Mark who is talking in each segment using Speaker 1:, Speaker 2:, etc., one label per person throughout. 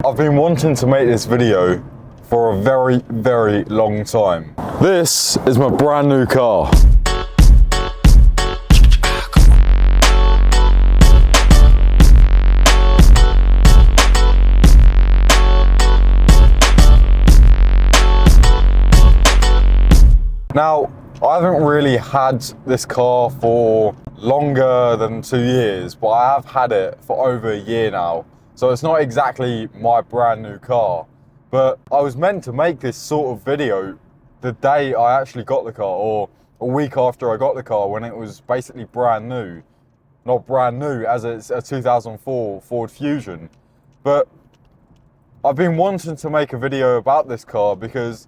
Speaker 1: I've been wanting to make this video for a very, very long time. This is my brand new car. Now, I haven't really had this car for longer than 2 years, but I have had it for over a year now. So it's not exactly my brand new car, but I was meant to make this sort of video the day I actually got the car, or a week after I got the car, when it was basically brand new. Not brand new, as it's a 2004 Ford Fusion. But I've been wanting to make a video about this car because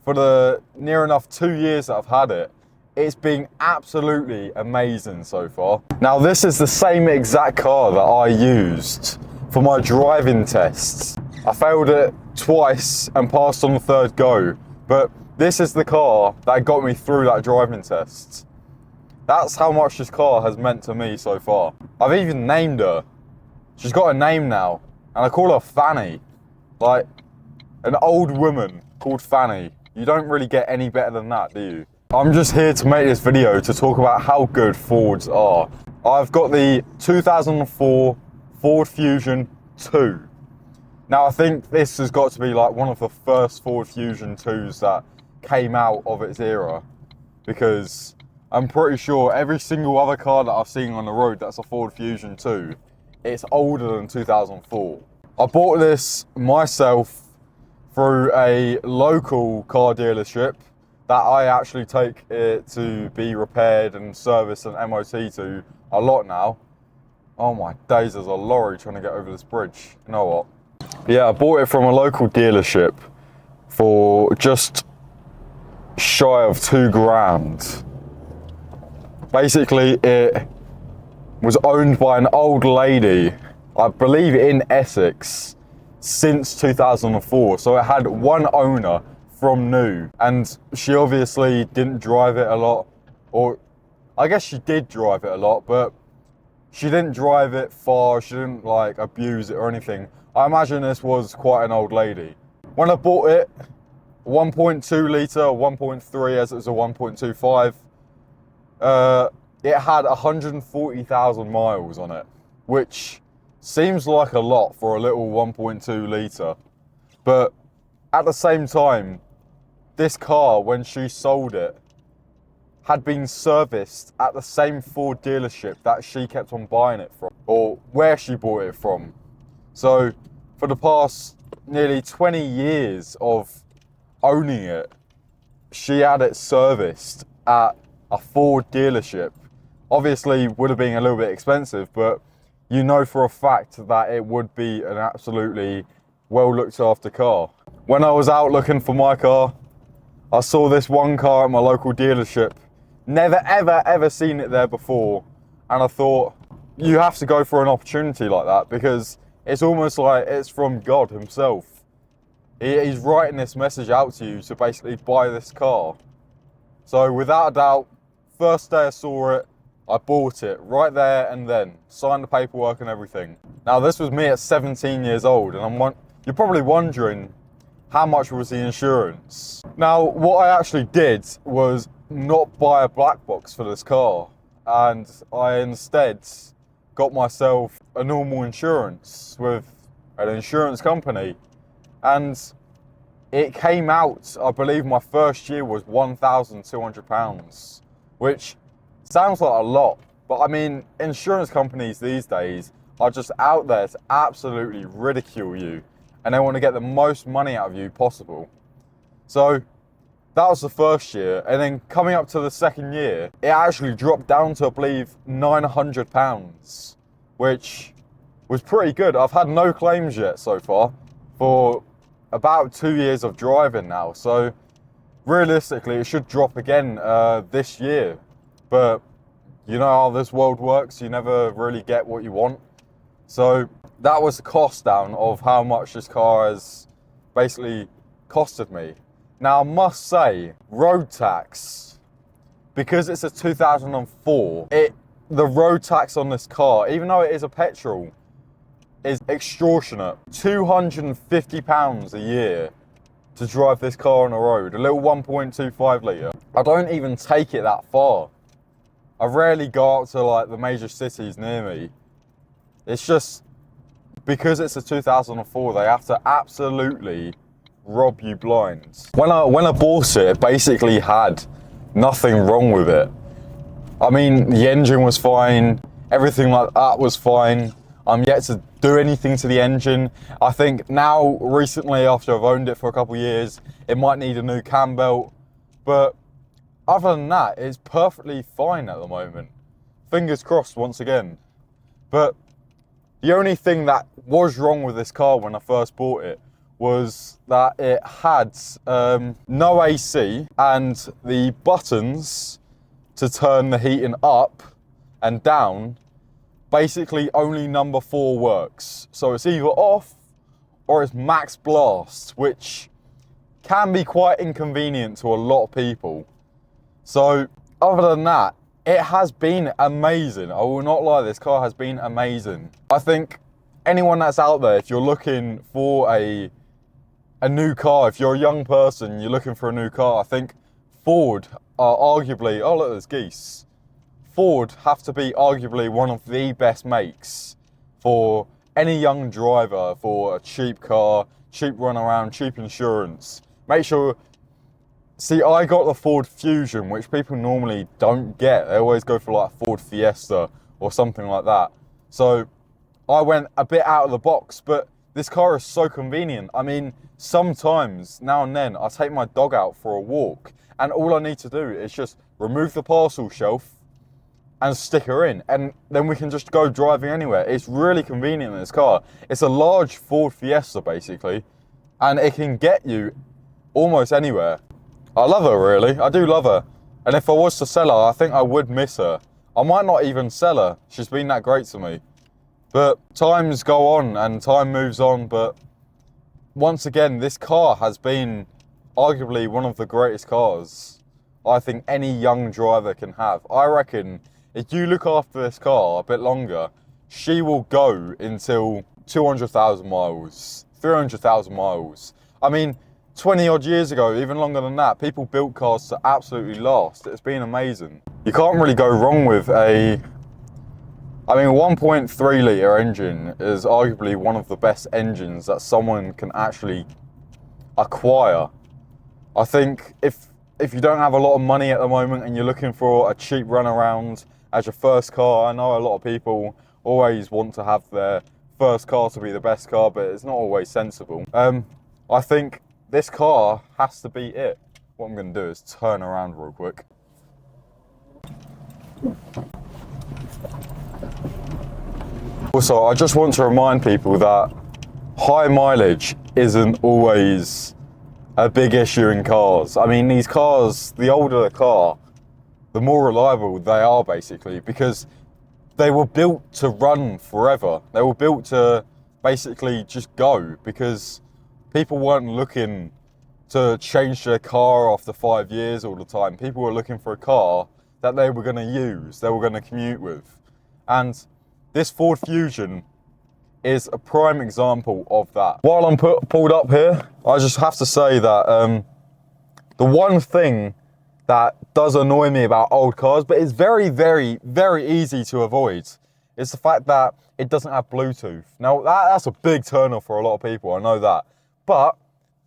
Speaker 1: for the near enough 2 years that I've had it, it's been absolutely amazing so far. Now, this is the same exact car that I used for my driving tests. I failed it twice and passed on the third go, but this is the car that got me through that driving test. That's how much this car has meant to me so far. I've even named her. She's got a name now, and I call her Fanny. Like, an old woman called Fanny. You don't really get any better than that, do you? I'm just here to make this video to talk about how good Fords are. I've got the 2004 Ford Fusion 2. Now, I think this has got to be like one of the first Ford Fusion 2s that came out of its era, because I'm pretty sure every single other car that I've seen on the road that's a Ford Fusion 2, it's older than 2004. I bought this myself through a local car dealership that I actually take it to be repaired and serviced and MOT to a lot now. Oh my days, there's a lorry trying to get over this bridge. You know what? Yeah, I bought it from a local dealership for just shy of £2,000. Basically, it was owned by an old lady, I believe in Essex, since 2004. So it had one owner from new, and she obviously didn't drive it a lot, or I guess she did drive it a lot, but she didn't drive it far, she didn't like abuse it or anything. I imagine this was quite an old lady. When I bought it, 1.2 litre, 1.3 as it was a 1.25, it had 140,000 miles on it, which seems like a lot for a little 1.2 litre. But at the same time, this car, when she sold it, had been serviced at the same Ford dealership that she kept on buying it from, or where she bought it from. So for the past nearly 20 years of owning it, she had it serviced at a Ford dealership. Obviously would have been a little bit expensive, but you know for a fact that it would be an absolutely well looked after car. When I was out looking for my car, I saw this one car at my local dealership. Never ever seen it there before, and I thought, you have to go for an opportunity like that, because it's almost like it's from God himself. He's writing this message out to you to basically buy this car. So without a doubt, first day I saw it, I bought it right there and then, signed the paperwork and everything. Now, this was me at 17 years old, and you're probably wondering, how much was the insurance? Now, what I actually did was not buy a black box for this car, and I instead got myself a normal insurance with an insurance company, and it came out, I believe my first year was £1,200, which sounds like a lot, but I mean, insurance companies these days are just out there to absolutely ridicule you, and they want to get the most money out of you possible. So that was the first year, and then coming up to the second year, it actually dropped down to, I believe, £900, which was pretty good. I've had no claims yet so far for about 2 years of driving now, so realistically it should drop again this year. But you know how this world works, you never really get what you want. So that was the cost down of how much this car has basically costed me. Now, I must say, road tax, because it's a 2004, the road tax on this car, even though it is a petrol, is extortionate. £250 a year to drive this car on the road, a little 1.25 litre. I don't even take it that far. I rarely go out to like the major cities near me. It's just, because it's a 2004, they have to absolutely rob you blind. When I bought it, it basically had nothing wrong with it. I mean, the engine was fine, everything like that was fine. I'm yet to do anything to the engine. I think now, recently, after I've owned it for a couple of years, it might need a new cam belt. But other than that, it's perfectly fine at the moment. Fingers crossed once again. But the only thing that was wrong with this car when I first bought it was that it had no AC, and the buttons to turn the heating up and down, basically only number 4 works. So it's either off or it's max blast, which can be quite inconvenient to a lot of people. So other than that, it has been amazing. I will not lie, this car has been amazing. I think anyone that's out there, if you're looking for a new car, if you're a young person, you're looking for a new car, I think Ford are arguably, oh look, there's geese. Ford have to be arguably one of the best makes for any young driver, for a cheap car, cheap run around, cheap insurance. Make sure, see, I got the Ford Fusion, which people normally don't get. They always go for like Ford Fiesta or something like that. So I went a bit out of the box, but this car is so convenient. I mean, sometimes, now and then, I take my dog out for a walk, and all I need to do is just remove the parcel shelf and stick her in, and then we can just go driving anywhere. It's really convenient in this car. It's a large Ford Fiesta, basically, and it can get you almost anywhere. I love her, really. I do love her. And if I was to sell her, I think I would miss her. I might not even sell her. She's been that great to me. But times go on and time moves on. But once again, this car has been arguably one of the greatest cars I think any young driver can have. I reckon if you look after this car a bit longer, she will go until 200,000 miles, 300,000 miles. I mean, 20 odd years ago, even longer than that, people built cars to absolutely last. It's been amazing. You can't really go wrong with a 1.3 litre engine is arguably one of the best engines that someone can actually acquire. I think if you don't have a lot of money at the moment and you're looking for a cheap runaround as your first car, I know a lot of people always want to have their first car to be the best car, but it's not always sensible. I think this car has to be it. What I'm going to do is turn around real quick. Also, I just want to remind people that high mileage isn't always a big issue in cars. I mean, these cars, the older the car, the more reliable they are, basically, because they were built to run forever. They were built to basically just go, because people weren't looking to change their car after 5 years all the time. People were looking for a car that they were going to use, they were going to commute with. And this Ford Fusion is a prime example of that. While I'm pulled up here, I just have to say that the one thing that does annoy me about old cars, but it's very, very, very easy to avoid, is the fact that it doesn't have Bluetooth. Now, that's a big turn-off for a lot of people, I know that. But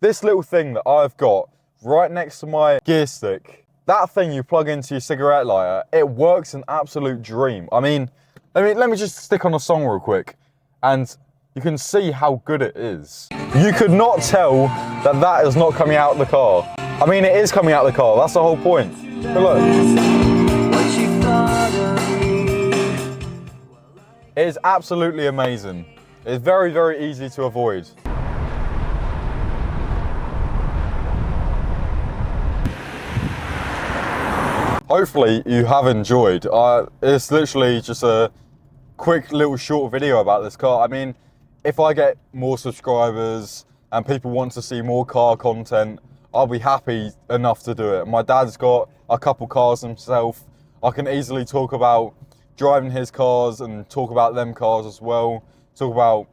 Speaker 1: this little thing that I've got right next to my gear stick, that thing you plug into your cigarette lighter, it works an absolute dream. I mean, let me just stick on a song real quick, and you can see how good it is. You could not tell that that is not coming out of the car. I mean, it is coming out of the car, that's the whole point. But look. It is absolutely amazing. It's very, very easy to avoid. Hopefully you have enjoyed. It's literally just a quick little short video about this car. I mean, if I get more subscribers and people want to see more car content, I'll be happy enough to do it. My dad's got a couple cars himself. I can easily talk about driving his cars and talk about them cars as well. Talk about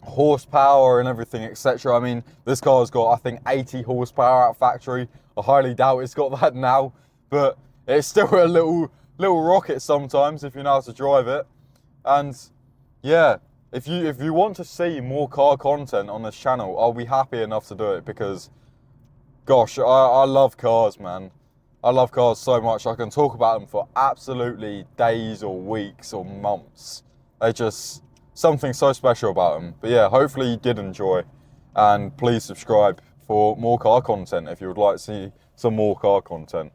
Speaker 1: horsepower and everything, etc. I mean, this car's got, I think, 80 horsepower out factory. I highly doubt it's got that now, but it's still a little rocket sometimes if you know how to drive it. And yeah, if you want to see more car content on this channel, I'll be happy enough to do it, because gosh, I love cars, man. I love cars so much. I can talk about them for absolutely days or weeks or months. They're just something so special about them. But yeah, hopefully you did enjoy, and please subscribe for more car content if you would like to see some more car content.